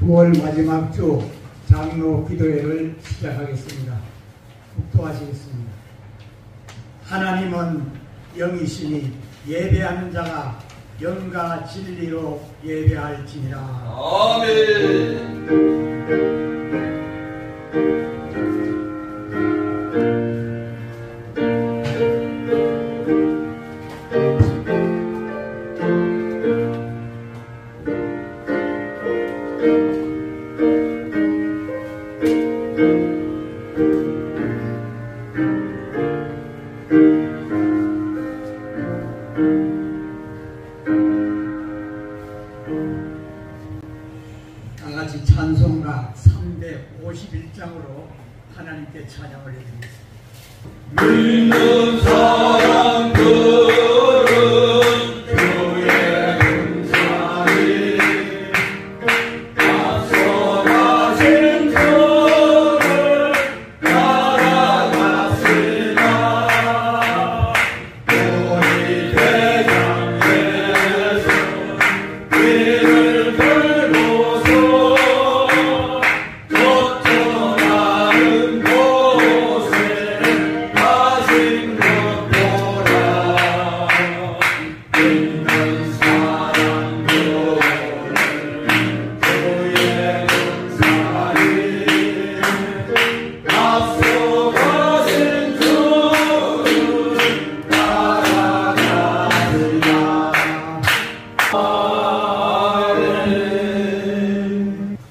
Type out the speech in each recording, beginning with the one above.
9월 마지막 주 장로 기도회를 시작하겠습니다. 묵도하시겠습니다. 하나님은 영이시니 예배하는 자가 영과 진리로 예배할지니라. 아멘. 다같이 찬송가 351장으로 하나님께 찬양을 해드리겠습니다. 믿는 사람들은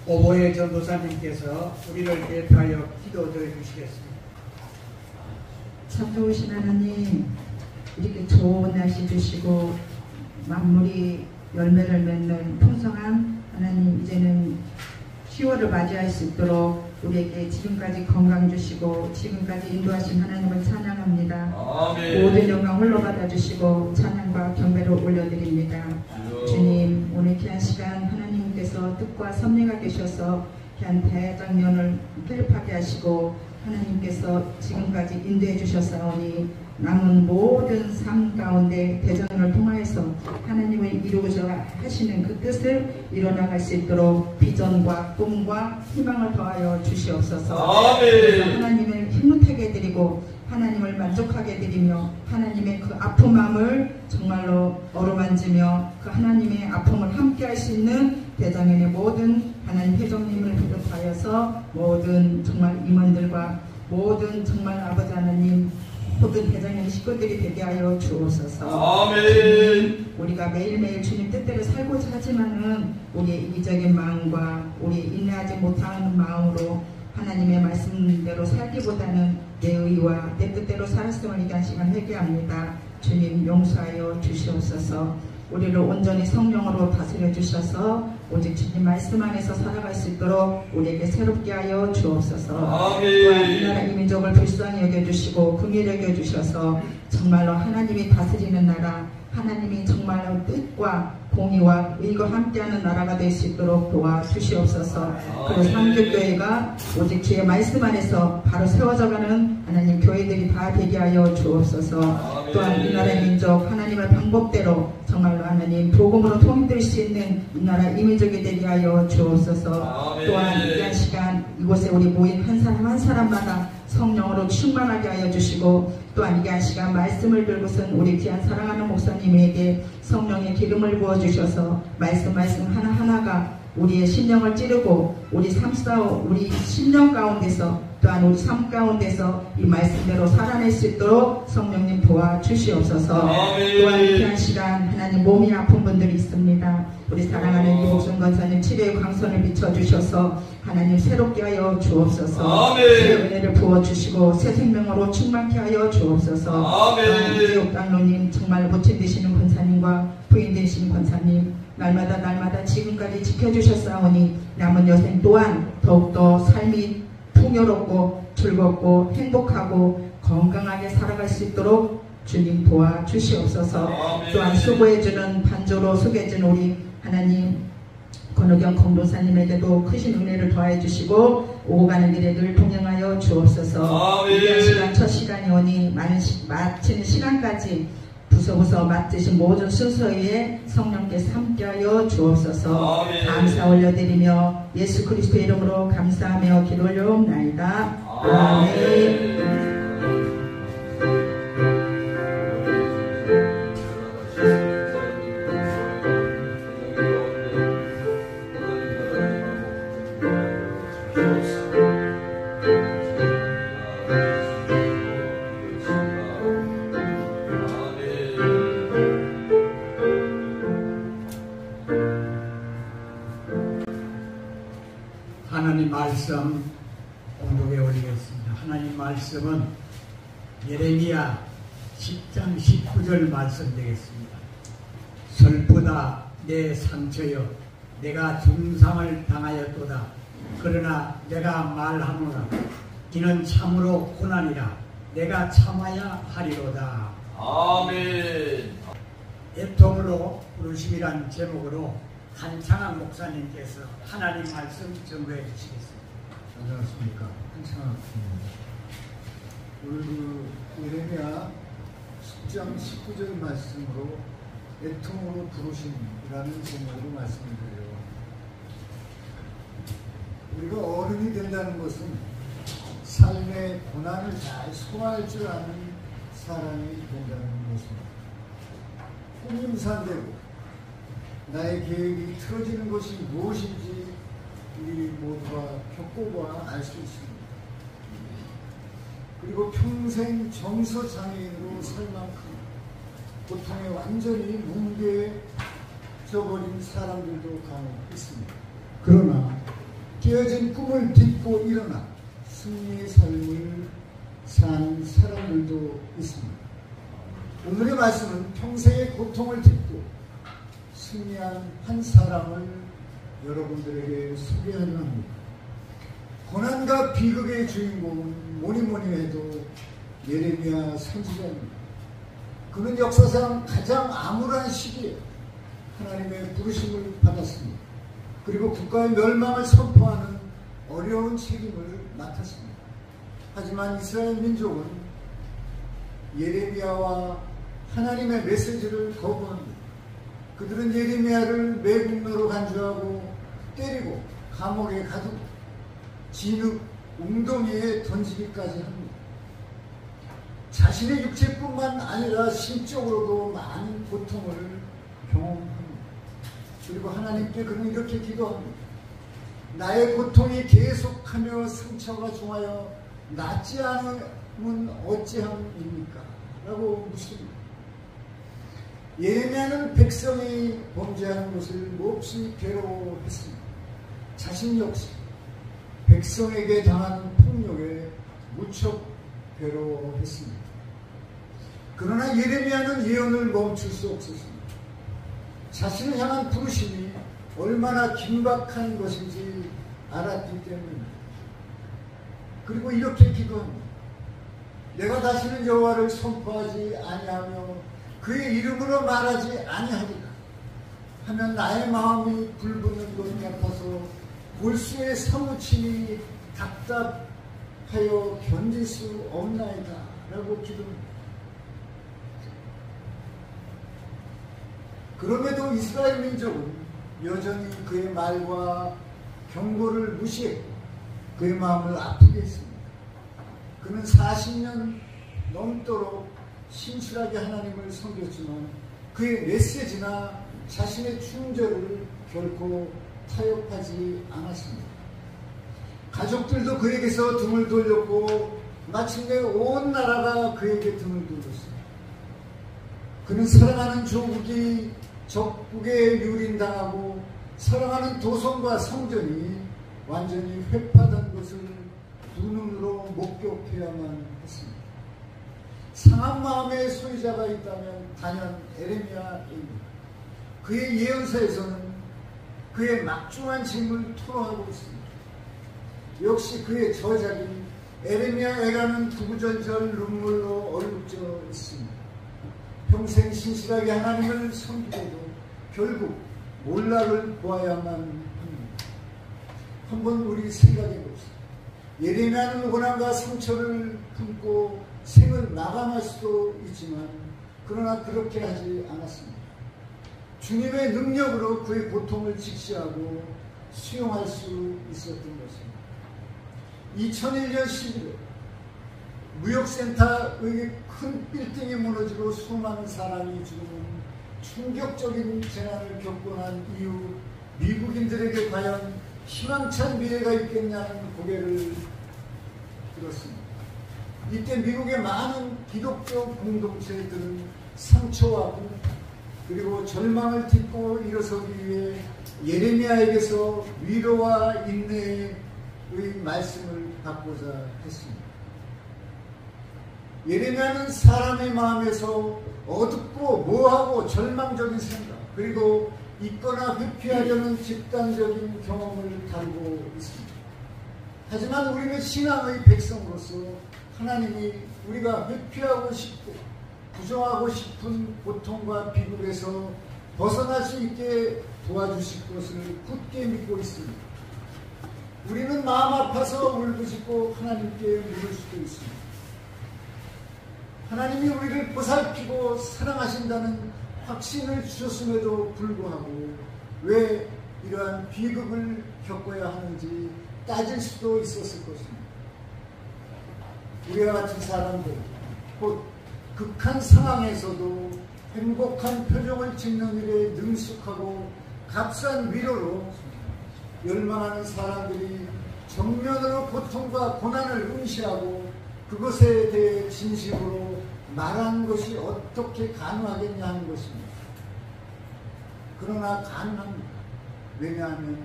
오보혜 전도사님께서 우리를 대표하여 기도드려 주시겠습니다. 참 좋으신 하나님, 이렇게 좋은 날씨 주시고 만물이 열매를 맺는 풍성한 하나님, 이제는 10월을 맞이할 수 있도록 우리에게 지금까지 건강 주시고 지금까지 인도하신 하나님을 찬양합니다. 아멘. 모든 영광 홀로 받아주시고 찬양과 경배를 올려드립니다. 주님, 오늘 귀한 시간 하나님께서 뜻과 섭리가 계셔서 귀한 대장면을 힐입하게 하시고 하나님께서 지금까지 인도해 주셨사오니 남은 모든 삶 가운데 대전을 통하여서 하나님을 이루고자 하시는 그 뜻을 이뤄나갈 수 있도록 비전과 꿈과 희망을 더하여 주시옵소서. 아멘. 하나님을 힘못하게 해드리고 하나님을 만족하게 해드리며 하나님의 그 아픈 마음을 정말로 어루만지며 그 하나님의 아픔을 함께 할 수 있는 대장연의 모든 하나님 회장님을 비롯하여서 모든 정말 임원들과 모든 정말 아버지 하나님 모든 대장연 식구들이 되게 하여 주옵소서. 아멘. 우리가 매일매일 주님 뜻대로 살고자 하지만은 우리의 이기적인 마음과 우리 인내하지 못하는 마음으로 하나님의 말씀대로 살기보다는 내 의와 내 뜻대로 살았음을 이간 시간 회개합니다. 주님 용서하여 주시옵소서. 우리를 온전히 성령으로 다스려 주셔서 오직 주님 말씀 안에서 살아갈 수 있도록 우리에게 새롭게 하여 주옵소서. 또한 이 나라 이 민족을 불쌍히 여겨주시고 긍휼히 여겨주셔서 정말로 하나님이 다스리는 나라, 하나님이 정말로 뜻과 공의와 의가 함께하는 나라가 될 수 있도록 도와주시옵소서. 그리고 삼교교회가 오직 주의 말씀 안에서 바로 세워져가는 하나님 교회들이 다 되게 하여 주옵소서. 또한 이 나라의 민족 하나님의 방법대로 정말로 하나님 복음으로 통일될 수 있는 이 나라 이 민족이 되게 하여 주옵소서. 또한 이 시간 이곳에 우리 모인 한 사람 한 사람마다 성령으로 충만하게 하여 주시고 또한 이 시간 말씀을 들고선 우리 귀한 사랑하는 목사님에게 성령의 기름을 부어주셔서 말씀 하나하나가 우리의 심령을 찌르고 우리 우리 심령 가운데서 또한 우리 삶 가운데서 이 말씀대로 살아낼 수 있도록 성령님 도와주시옵소서. 또한 귀한 시간 하나님 몸이 아픈 분들이 있습니다. 우리 사랑하는 이복순 권사님 치료의 광선을 비춰주셔서 하나님 새롭게 하여 주옵소서. 새 은혜를 부어주시고 새 생명으로 충만케 하여 주옵소서. 또한 이재옥 장로님 정말 모친 되시는 권사님과 부인 되시는 권사님 날마다 지금까지 지켜주셨사오니 남은 여생 또한 더욱더 삶이 풍요롭고 즐겁고 행복하고 건강하게 살아갈 수 있도록 주님 도와주시옵소서. 또한 수고해주는 반조로 속해준 우리 하나님 권호경 공동사님에게도 크신 은혜를 더해 주시고 오고 가는 길에 늘 동행하여 주옵소서. 이런 시간 첫 시간이 오니 마치는 시간까지 앞서고서 맡으신 모든 순서에 성령께서 함께하여 주옵소서. 아멘. 감사 올려드리며 예수 그리스도의 이름으로 감사하며 기도 올려옵나이다. 아멘. 하나님 말씀 공독에 올리겠습니다. 하나님 말씀은 예레미야 10장 19절 말씀 되겠습니다. 슬프다 내 상처여 내가 중상을 당하였도다. 그러나 내가 말하노라 이는 참으로 고난이라 내가 참아야 하리로다. 아멘. 애통으로 부르심이란 제목으로 한창학 목사님께서 하나님 말씀 전부해 주시겠습니다. 안녕하십니까. 한창학입니다. 오늘 예레미야 10장 19절 말씀으로 애통으로 부르심이라는 제목으로 말씀을 드려요. 우리가 어른이 된다는 것은 삶의 고난을 잘 소화할 줄 아는 사람이 된다는 것입니다. 혼인산대고 나의 계획이 틀어지는 것이 무엇인지 우리 모두가 겪어봐야 알 수 있습니다. 그리고 평생 정서장애인으로 살 만큼 고통에 완전히 뭉개져 버린 사람들도 간혹 있습니다. 그러나 깨어진 꿈을 딛고 일어나 승리의 삶을 산 사람들도 있습니다. 오늘의 말씀은 평생의 고통을 딛고 승리한 한 사람을 여러분들에게 소개하려 합니다. 고난과 비극의 주인공은 뭐니 해도 예레미야 선지자입니다. 그는 역사상 가장 암울한 시기에 하나님의 부르심을 받았습니다. 그리고 국가의 멸망을 선포하는 어려운 책임을 맡았습니다. 하지만 이스라엘 민족은 예레미야와 하나님의 메시지를 거부합니다. 그들은 예레미야를 매국노로 간주하고 때리고 감옥에 가두고 진흙 웅덩이에 던지기까지 합니다. 자신의 육체뿐만 아니라 심적으로도 많은 고통을 경험합니다. 그리고 하나님께 그는 이렇게 기도합니다. 나의 고통이 계속하며 상처가 종하여 낫지 않으면 어찌함입니까? 라고 묻습니다. 예레미야는 백성이 범죄하는 것을 몹시 괴로워했습니다. 자신 역시 백성에게 당한 폭력에 무척 괴로워했습니다. 그러나 예레미야는 예언을 멈출 수 없었습니다. 자신을 향한 부르심이 얼마나 긴박한 것인지 알았기 때문입니다. 그리고 이렇게 기도합니다. 내가 다시는 여호와를 선포하지 아니하며 그의 이름으로 말하지 아니하리라 하면 나의 마음이 불붙는 것 같아서 골수의 사무침이 답답하여 견딜 수 없나이다 라고 기도합니다. 그럼에도 이스라엘 민족은 여전히 그의 말과 경고를 무시했고 그의 마음을 아프게 했습니다. 그는 40년 넘도록 신실하게 하나님을 섬겼지만 그의 메시지나 자신의 충절을 결코 타협하지 않았습니다. 가족들도 그에게서 등을 돌렸고 마침내 온 나라가 그에게 등을 돌렸습니다. 그는 사랑하는 조국이 적국에 유린당하고 사랑하는 도성과 성전이 완전히 회파된 것을 두 눈으로 목격해야만 했습니다. 상한 마음의 소유자가 있다면 단연 에레미야입니다. 그의 예언서에서는 그의 막중한 짐을 토로하고 있습니다. 역시 그의 저작인 에레미야에라는 구구절절 눈물로 얼룩져 있습니다. 평생 신실하게 하나님을 섬기고도 결국 몰락을 보아야만 합니다. 한번 우리 생각해 봅시다. 예레미야는 고난과 상처를 품고 생을 마감할 수도 있지만 그러나 그렇게 하지 않았습니다. 주님의 능력으로 그의 고통을 직시하고 수용할 수 있었던 것입니다. 2001년 11월 무역센터의 큰 빌딩이 무너지고 수많은 사람이 죽는 충격적인 재난을 겪고 난 이후 미국인들에게 과연 희망찬 미래가 있겠냐는 고개를 들었습니다. 이때 미국의 많은 기독교 공동체들은 상처와 분 그리고 절망을 딛고 일어서기 위해 예레미야에게서 위로와 인내의 말씀을 받고자 했습니다. 예레미야는 사람의 마음에서 어둡고 모호하고 절망적인 생각 그리고 있거나 회피하려는 집단적인 경험을 다루고 있습니다. 하지만 우리는 신앙의 백성으로서 하나님이 우리가 회피하고 싶고 부정하고 싶은 고통과 비극에서 벗어날 수 있게 도와주실 것을 굳게 믿고 있습니다. 우리는 마음 아파서 울부짖고 하나님께 물을 수도 있습니다. 하나님이 우리를 보살피고 사랑하신다는 확신을 주셨음에도 불구하고 왜 이러한 비극을 겪어야 하는지 따질 수도 있었을 것입니다. 우리와 같은 사람들, 곧 극한 상황에서도 행복한 표정을 짓는 일에 능숙하고 값싼 위로로 열망하는 사람들이 정면으로 고통과 고난을 응시하고 그것에 대해 진심으로 말하는 것이 어떻게 가능하겠냐 하는 것입니다. 그러나 가능합니다. 왜냐하면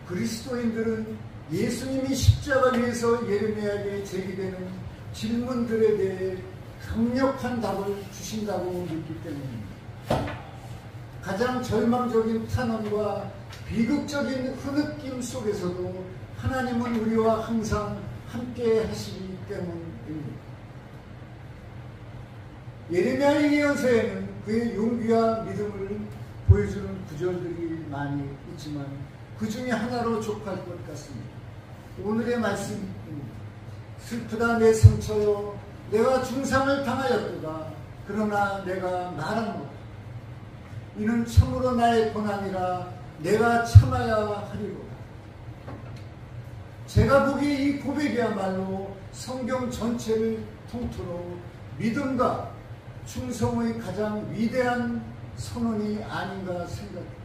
그리스도인들은 예수님이 십자가 위에서 예레미야에게 제기되는 질문들에 대해 강력한 답을 주신다고 믿기 때문입니다. 가장 절망적인 탄원과 비극적인 흐느낌 속에서도 하나님은 우리와 항상 함께 하시기 때문입니다. 예레미야의 예언서에는 그의 용기와 믿음을 보여주는 구절들이 많이 있지만 그 중에 하나로 족할 것 같습니다. 오늘의 말씀입니다. 슬프다 내 상처여 내가 중상을 당하였도다. 그러나 내가 말하노라. 이는 참으로 나의 고난이라 내가 참아야 하리로다. 제가 보기에 이 고백이야말로 성경 전체를 통틀어 믿음과 충성의 가장 위대한 선언이 아닌가 생각합니다.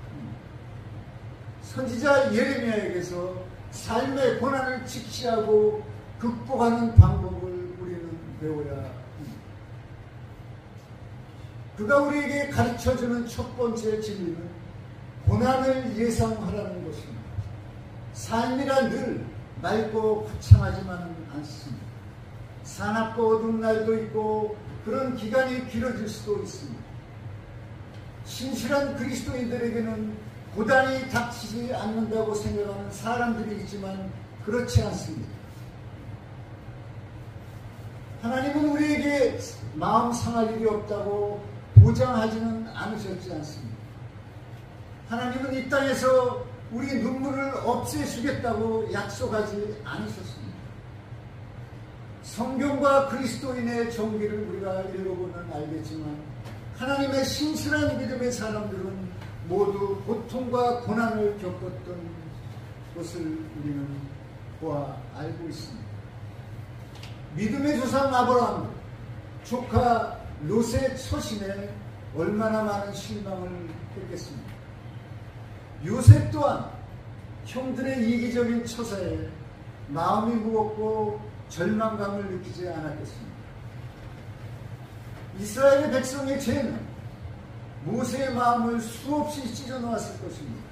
선지자 예레미야에게서 삶의 고난을 직시하고 극복하는 방법을 우리는 배워야 합니다. 그가 우리에게 가르쳐주는 첫 번째 진리는 고난을 예상하라는 것입니다. 삶이란 늘 맑고 화창하지만은 않습니다. 사납고 어두운 날도 있고 그런 기간이 길어질 수도 있습니다. 신실한 그리스도인들에게는 고난이 닥치지 않는다고 생각하는 사람들이 있지만 그렇지 않습니다. 하나님은 우리에게 마음 상할 일이 없다고 보장하지는 않으셨지 않습니다. 하나님은 이 땅에서 우리 눈물을 없애주겠다고 약속하지 않으셨습니다. 성경과 그리스도인의 정기를 우리가 읽어보면 알겠지만 하나님의 신실한 믿음의 사람들은 모두 고통과 고난을 겪었던 것을 우리는 보아 알고 있습니다. 믿음의 조상 아브라함, 조카 롯의 처신에 얼마나 많은 실망을 했겠습니까? 요셉 또한 형들의 이기적인 처사에 마음이 무겁고 절망감을 느끼지 않았겠습니다. 이스라엘의 백성의 죄는 모세의 마음을 수없이 찢어놓았을 것입니다.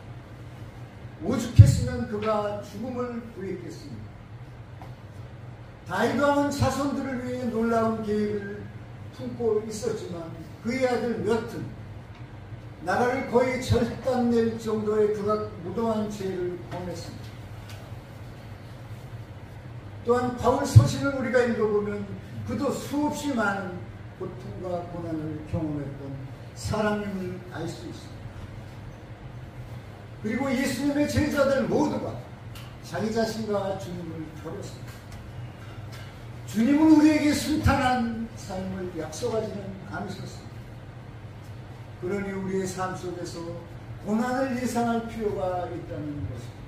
오죽했으면 그가 죽음을 구했겠습니다. 다윗 왕은 자손들을 위해 놀라운 계획을 품고 있었지만 그의 아들 몇은 나라를 거의 절단낼 정도의 그가 무도한 죄를 범했습니다. 또한 바울 서신을 우리가 읽어보면 그도 수없이 많은 고통과 고난을 경험했던 사람임을 알 수 있습니다. 그리고 예수님의 제자들 모두가 자기 자신과 주님을 버렸습니다. 주님은 우리에게 순탄한 삶을 약속하지는 않으셨습니다. 그러니 우리의 삶 속에서 고난을 예상할 필요가 있다는 것입니다.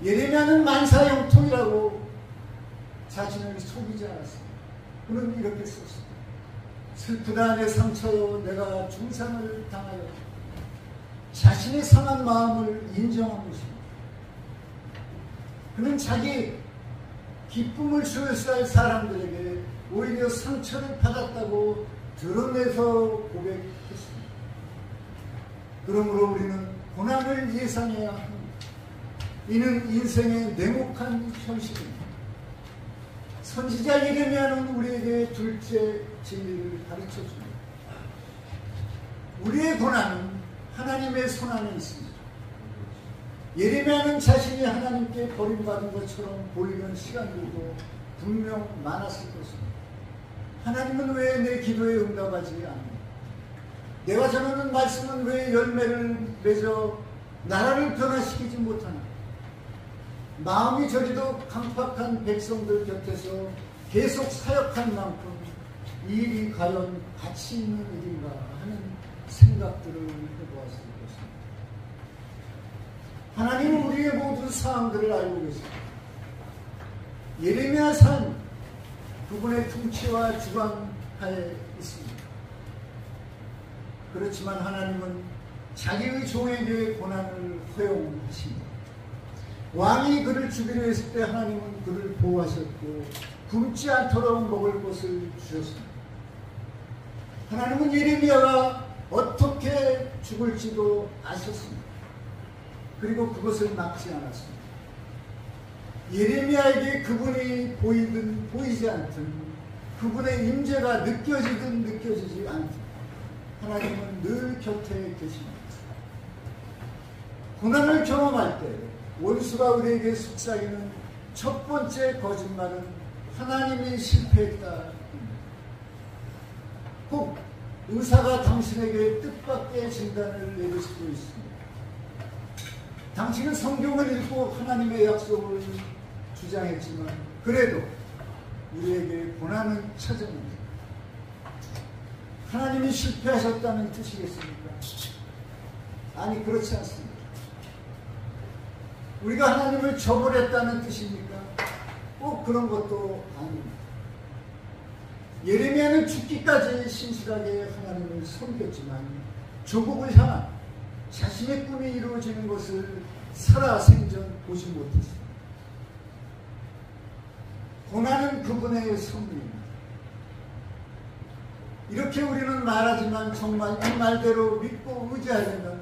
예레미야는 만사형통이라고 자신을 속이지 않았습니다. 그는 이렇게 썼습니다. 슬프다 내 상처요 내가 중상을 당하여. 자신의 상한 마음을 인정한 것입니다. 그는 자기 기쁨을 주었을 사람들에게 오히려 상처를 받았다고 드러내서 고백했습니다. 그러므로 우리는 고난을 예상해야 합니다. 이는 인생의 냉혹한 현실입니다. 선지자 예레미야는 우리에게 둘째 진리를 가르쳐줍니다. 우리의 고난은 하나님의 손안에 있습니다. 예레미야는 자신이 하나님께 버림받은 것처럼 보이는 시간들도 분명 많았을 것입니다. 하나님은 왜 내 기도에 응답하지 않는가? 내가 전하는 말씀은 왜 열매를 맺어 나라를 변화시키지 못하나? 마음이 저리도 강팍한 백성들 곁에서 계속 사역한 만큼 이 일이 과연 가치 있는 일인가 하는 생각들을 해보았을 것입니다. 하나님은 우리의 모든 상황들을 알고 계십니다. 예레미야 산 그분의 통치와 주관하에 있습니다. 그렇지만 하나님은 자기의 종에게 고난을 허용하십니다. 왕이 그를 죽이려 했을 때 하나님은 그를 보호하셨고 굶지 않도록 먹을 것을 주셨습니다. 하나님은 예레미야가 어떻게 죽을지도 아셨습니다. 그리고 그것을 막지 않았습니다. 예레미야에게 그분이 보이든 보이지 않든 그분의 임재가 느껴지든 느껴지지 않든 하나님은 늘 곁에 계십니다. 고난을 경험할 때 원수가 우리에게 속삭이는 첫 번째 거짓말은 하나님이 실패했다. 혹 의사가 당신에게 뜻밖의 진단을 내릴 수도 있습니다. 당신은 성경을 읽고 하나님의 약속을 주장했지만 그래도 우리에게 고난은 찾아옵니다. 하나님이 실패하셨다는 뜻이겠습니까? 아니, 그렇지 않습니다. 우리가 하나님을 저버렸다는 뜻입니까? 꼭 그런 것도 아닙니다. 예레미야는 죽기까지 신실하게 하나님을 섬겼지만 조국을 향한 자신의 꿈이 이루어지는 것을 살아생전 보지 못했습니다. 고난은 그분의 선물입니다. 이렇게 우리는 말하지만 정말 이 말대로 믿고 의지하려면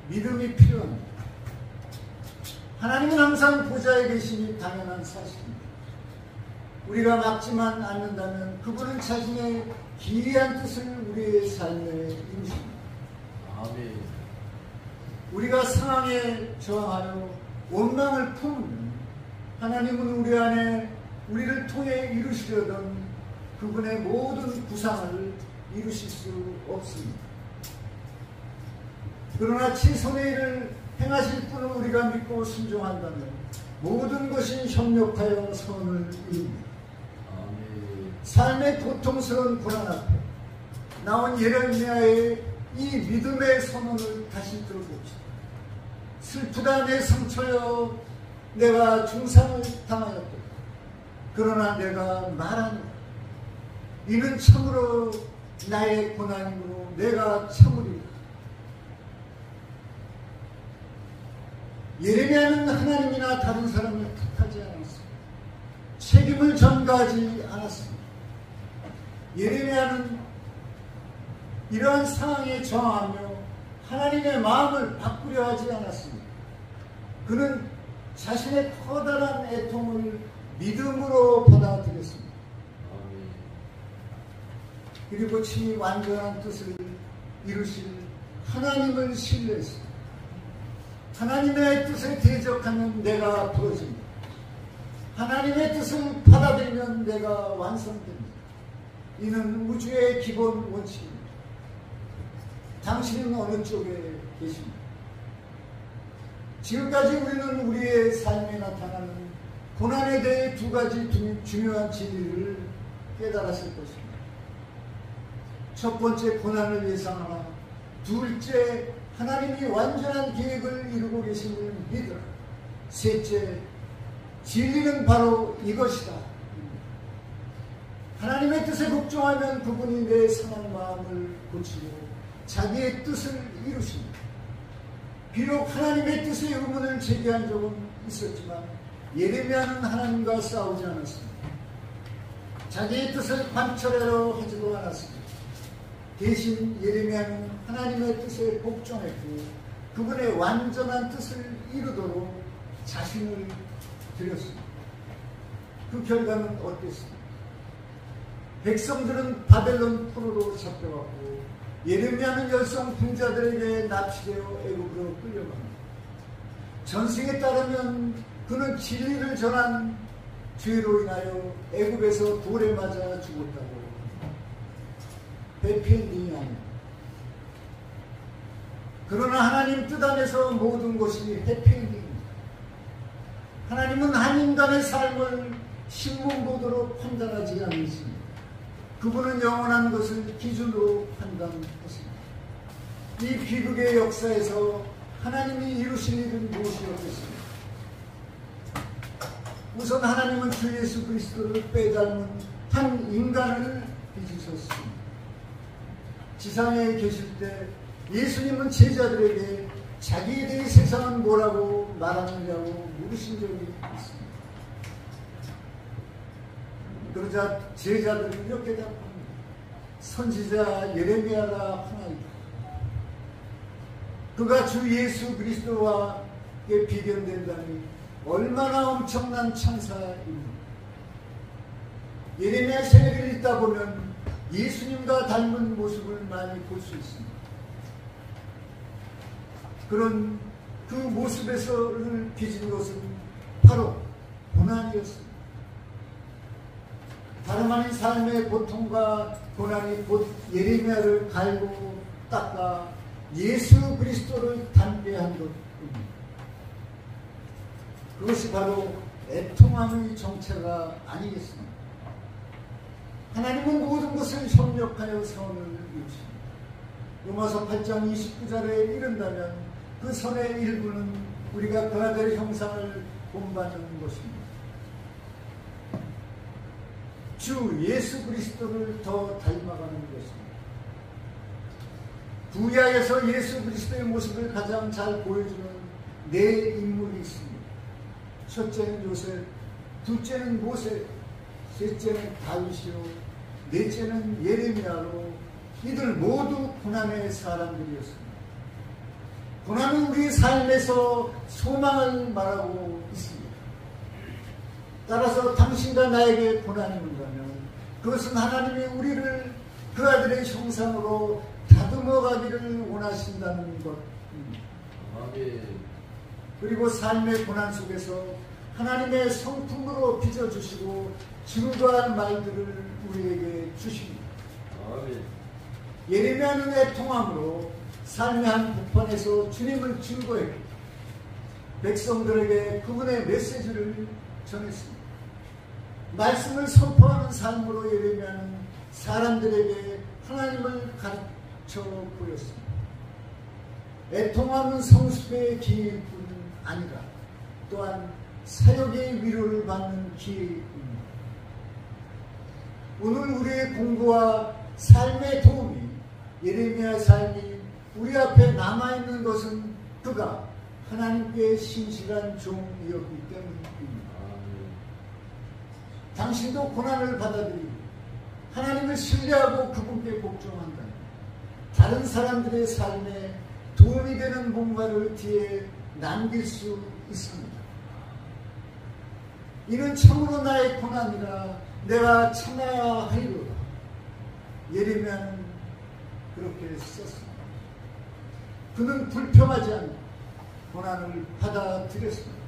믿음이 필요합니다. 하나님은 항상 보좌에 계심이 당연한 사실입니다. 우리가 막지만 않는다면 그분은 자신의 기이한 뜻을 우리의 삶에 이루십니다. 아멘. 우리가 상황에 저항하여 원망을 품으면 하나님은 우리 안에 우리를 통해 이루시려던 그분의 모든 구상을 이루실 수 없습니다. 그러나 최선의 일을 행하실 분을 우리가 믿고 순종한다면 모든 것이 협력하여 선을 이룹니다. 삶의 고통스러운 고난 앞에 나온 예레미야의 이 믿음의 선언을 다시 들어봅시다. 슬프다 내 상처여 내가 중상을 당하였다. 그러나 내가 말하노라. 이는 참으로 나의 고난이므로 내가 참으리라. 예레미야는 하나님이나 다른 사람을 탓하지 않았습니다. 책임을 전가하지 않았습니다. 예레미야는 이러한 상황에 저항하며 하나님의 마음을 바꾸려 하지 않았습니다. 그는 자신의 커다란 애통을 믿음으로 받아들였습니다. 그리고 친히 완전한 뜻을 이루실 하나님을 신뢰했습니다. 하나님의 뜻에 대적하면 내가 부러집니다. 하나님의 뜻을 받아들이면 내가 완성됩니다. 이는 우주의 기본 원칙입니다. 당신은 어느 쪽에 계십니까? 지금까지 우리는 우리의 삶에 나타나는 고난에 대해 두 가지 중요한 진리를 깨달았을 것입니다. 첫 번째, 고난을 예상하나 둘째, 하나님이 완전한 계획을 이루고 계심을 믿으라. 셋째, 진리는 바로 이것이다. 하나님의 뜻에 복종하면 그분이 내 상한 마음을 고치고 자기의 뜻을 이루십니다. 비록 하나님의 뜻에 의문을 제기한 적은 있었지만 예레미야는 하나님과 싸우지 않았습니다. 자기의 뜻을 관철하려 하지도 않았습니다. 대신 예레미야는 하나님의 뜻에 복종했고 그분의 완전한 뜻을 이루도록 자신을 드렸습니다. 그 결과는 어땠습니까? 백성들은 바벨론 포로로 잡혀갔고 예레미야는 열성 부자들에게 납치되어 애굽으로 끌려갑니다. 전승에 따르면 그는 진리를 전한 죄로 인하여 애굽에서 돌에 맞아 죽었다고 해피엔딩이 아닙니다. 그러나 하나님 뜻 안에서 모든 것이 해피엔딩입니다. 하나님은 한 인간의 삶을 신문보도로 판단하지 않으십니다. 그분은 영원한 것을 기준으로 판단하십니다. 이 비극의 역사에서 하나님이 이루신 일은 무엇이었겠습니까? 우선 하나님은 주 예수 그리스도를 빼닮은 한 인간을 빚으셨습니다. 지상에 계실 때 예수님은 제자들에게 자기에 대해 세상은 뭐라고 말하느냐고 물으신 적이 있습니다. 그러자 제자들은 이렇게 답합니다. 선지자 예레미야가 하나이다. 그가 주 예수 그리스도와 비견된다니 얼마나 엄청난 찬사입니다. 예레미야 세례를 읽다 보면 예수님과 닮은 모습을 많이 볼 수 있습니다. 그런 그 모습에서를 빚은 것은 바로 고난이었습니다. 다름 아닌 삶의 고통과 고난이 곧 예레미야를 갈고 닦아 예수 그리스도를 닮게 한 것입니다. 그것이 바로 애통함의 정체가 아니겠습니까? 하나님은 모든 것을 협력하여 선을 이루십니다. 로마서 8장 29절에 이른다면 그 선의 일부는 우리가 그 아들의 형상을 본받는 것입니다. 주 예수 그리스도를 더 닮아가는 것입니다. 구약에서 예수 그리스도의 모습을 가장 잘 보여주는 네 인물이 있습니다. 첫째는 요셉, 둘째는 모세, 셋째는 다윗이요, 넷째는 예레미야로 이들 모두 고난의 사람들이었습니다. 고난은 우리 삶에서 소망을 말하고 있습니다. 따라서 당신과 나에게 고난이 온다면 그것은 하나님이 우리를 그 아들의 형상으로 다듬어 가기를 원하신다는 것입니다. 그리고 삶의 고난 속에서 하나님의 성품으로 빚어주시고 증거할 말들을 우리에게 주십니다. 예레미야는 애통함으로 삶의 한 복판에서 주님을 증거했고 백성들에게 그분의 메시지를 전했습니다. 말씀을 선포하는 삶으로 예레미야는 사람들에게 하나님을 가르쳐 보였습니다. 애통함은 성숙의 기회일 뿐 아니라 또한 사역의 위로를 받는 기회입니다. 오늘 우리의 공부와 삶의 도움이 예레미야 삶이 우리 앞에 남아있는 것은 그가 하나님께 신실한 종이었기 때문입니다. 당신도 고난을 받아들이고 하나님을 신뢰하고 그분께 복종한다. 다른 사람들의 삶에 도움이 되는 뭔가를 뒤에 남길 수 있습니다. 이는 참으로 나의 고난이라 내가 참아야 하리로다. 예레미야는 그렇게 썼습니다. 그는 불평하지 않고 고난을 받아들였습니다.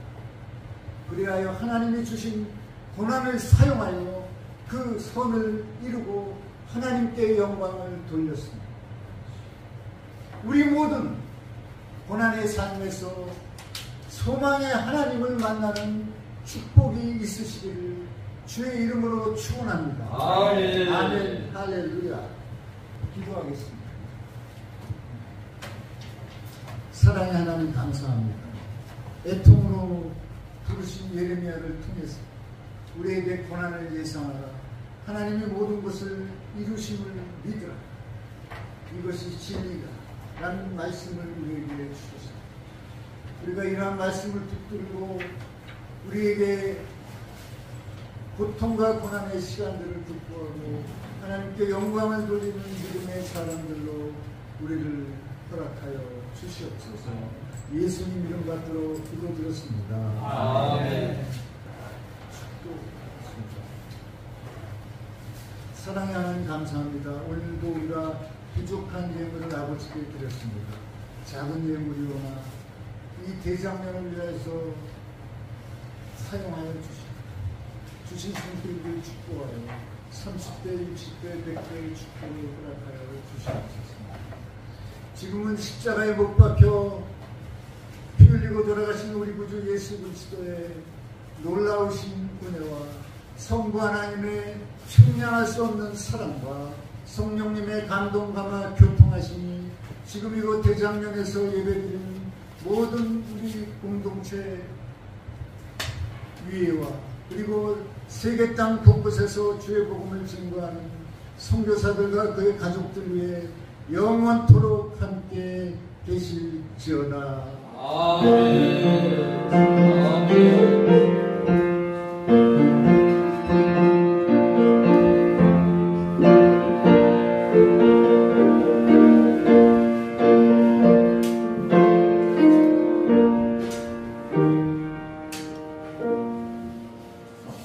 그리하여 하나님이 주신 고난을 사용하여 그 선을 이루고 하나님께 영광을 돌렸습니다. 우리 모두는 고난의 삶에서 소망의 하나님을 만나는 축복이 있으시기를 주의 이름으로 축원합니다. 아멘. 아멘. 할렐루야. 기도하겠습니다. 사랑의 하나님 감사합니다. 애통으로 부르신 예레미야를 통해서 우리에게 고난을 예상하라. 하나님이 모든 것을 이루심을 믿으라. 이것이 진리다. 라는 말씀을 우리에게 주셨습니다. 우리가 이러한 말씀을 붙들고 우리에게 고통과 고난의 시간들을 극복하고 하나님께 영광을 돌리는 믿음의 사람들로 우리를 허락하여 주시옵소서. 예수님 이름 받들어 기도드렸습니다. 아멘. 사랑의 하나님 감사합니다. 오늘도 우리가 부족한 예물을 아버지께 드렸습니다. 작은 예물이오나 이 대장면을 위해서 사용하여 주신 손길을 축복하여 30대, 60대, 100대의 축복을 허락하여 주시옵소서. 지금은 십자가에 못 박혀 피 흘리고 돌아가신 우리 구주 예수 그리스도의 놀라우신 은혜와 성부 하나님의 측량할 수 없는 사랑과 성령님의 감동 감화 교통하심이 지금 이곳 대장면에서 예배드리는 모든 우리 공동체 위에와 그리고 세계 땅 곳곳에서 주의 복음을 증거하는 선교사들과 그의 가족들 위해 영원토록 함께 계실지어다. 아멘. 아멘.